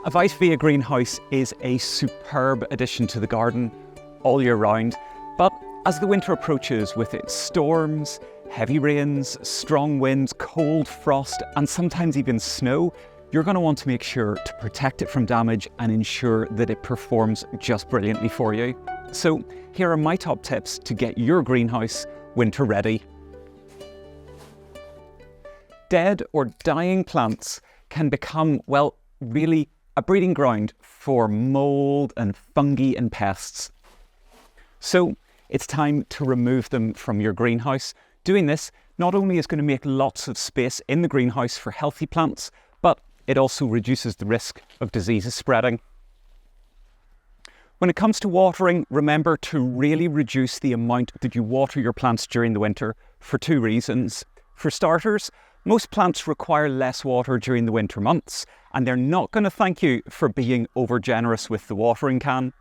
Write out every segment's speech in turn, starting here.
A Vita greenhouse is a superb addition to the garden all year round, but as the winter approaches with its storms, heavy rains, strong winds, cold frost, and sometimes even snow, you're going to want to make sure to protect it from damage and ensure that it performs just brilliantly for you. So here are my top tips to get your greenhouse winter ready. Dead or dying plants can become, well, really a breeding ground for mold and fungi and pests. So it's time to remove them from your greenhouse. Doing this not only is going to make lots of space in the greenhouse for healthy plants, but it also reduces the risk of diseases spreading. When it comes to watering, remember to really reduce the amount that you water your plants during the winter for two reasons. For starters, most plants require less water during the winter months, and they're not going to thank you for being over generous with the watering can.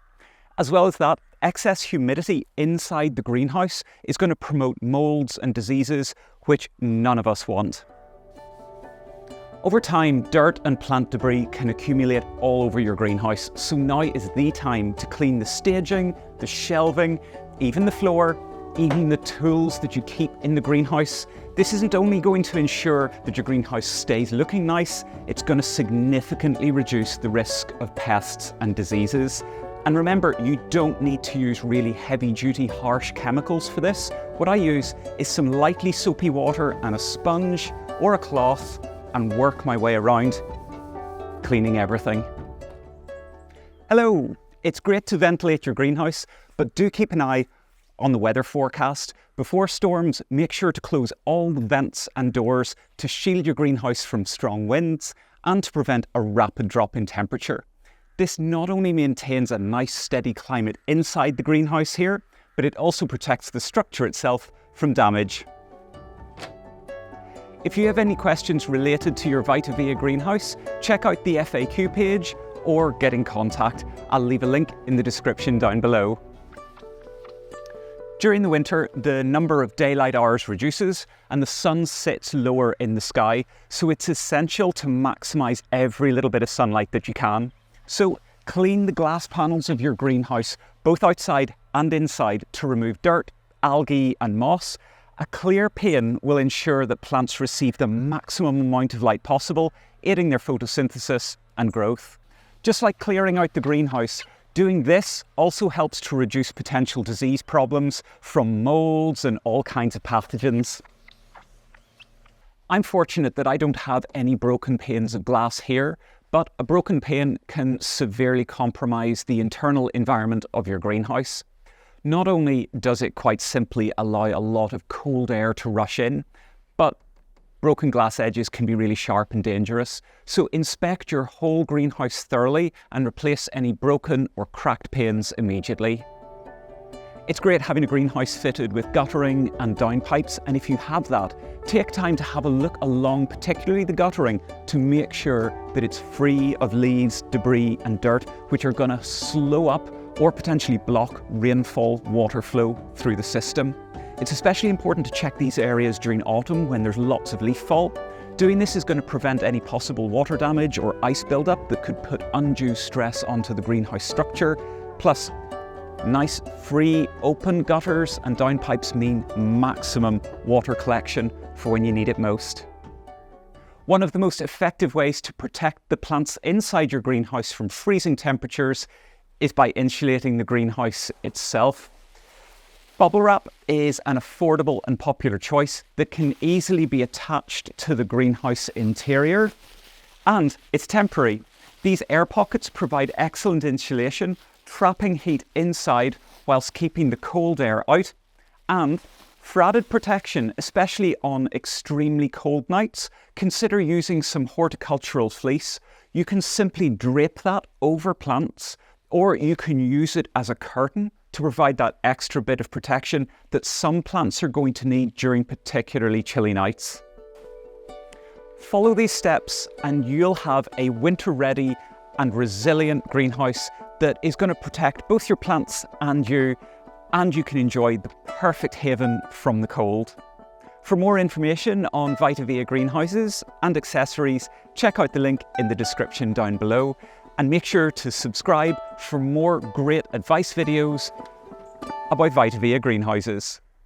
As well as that, excess humidity inside the greenhouse is going to promote molds and diseases, which none of us want. Over time, dirt and plant debris can accumulate all over your greenhouse, so now is the time to clean the staging, the shelving, even the floor, even the tools that you keep in the greenhouse. This isn't only going to ensure that your greenhouse stays looking nice, it's going to significantly reduce the risk of pests and diseases. And remember, you don't need to use really heavy-duty, harsh chemicals for this. What I use is some lightly soapy water and a sponge or a cloth and work my way around, cleaning everything. Hello, it's great to ventilate your greenhouse, but do keep an eye on the weather forecast. Before storms, make sure to close all the vents and doors to shield your greenhouse from strong winds and to prevent a rapid drop in temperature. This not only maintains a nice steady climate inside the greenhouse here, but it also protects the structure itself from damage. If you have any questions related to your Vita greenhouse, check out the FAQ page or get in contact. I'll leave a link in the description down below. During the winter, the number of daylight hours reduces and the sun sits lower in the sky, so it's essential to maximise every little bit of sunlight that you can. So clean the glass panels of your greenhouse, both outside and inside, to remove dirt, algae and moss. A clear pane will ensure that plants receive the maximum amount of light possible, aiding their photosynthesis and growth. Just like clearing out the greenhouse, doing this also helps to reduce potential disease problems from molds and all kinds of pathogens. I'm fortunate that I don't have any broken panes of glass here, but a broken pane can severely compromise the internal environment of your greenhouse. Not only does it quite simply allow a lot of cold air to rush in, but broken glass edges can be really sharp and dangerous. So inspect your whole greenhouse thoroughly and replace any broken or cracked panes immediately. It's great having a greenhouse fitted with guttering and downpipes, and if you have that, take time to have a look along particularly the guttering to make sure that it's free of leaves, debris and dirt, which are going to slow up or potentially block rainfall water flow through the system. It's especially important to check these areas during autumn when there's lots of leaf fall. Doing this is going to prevent any possible water damage or ice buildup that could put undue stress onto the greenhouse structure. Plus, nice, free, open gutters and downpipes mean maximum water collection for when you need it most. One of the most effective ways to protect the plants inside your greenhouse from freezing temperatures is by insulating the greenhouse itself. Bubble wrap is an affordable and popular choice that can easily be attached to the greenhouse interior, and it's temporary. These air pockets provide excellent insulation, trapping heat inside whilst keeping the cold air out. And for added protection, especially on extremely cold nights, consider using some horticultural fleece. You can simply drape that over plants, or you can use it as a curtain to provide that extra bit of protection that some plants are going to need during particularly chilly nights. Follow these steps and you'll have a winter-ready and resilient greenhouse that is going to protect both your plants and you can enjoy the perfect haven from the cold. For more information on Vita greenhouses and accessories, check out the link in the description down below. and make sure to subscribe for more great advice videos about Vitavia greenhouses.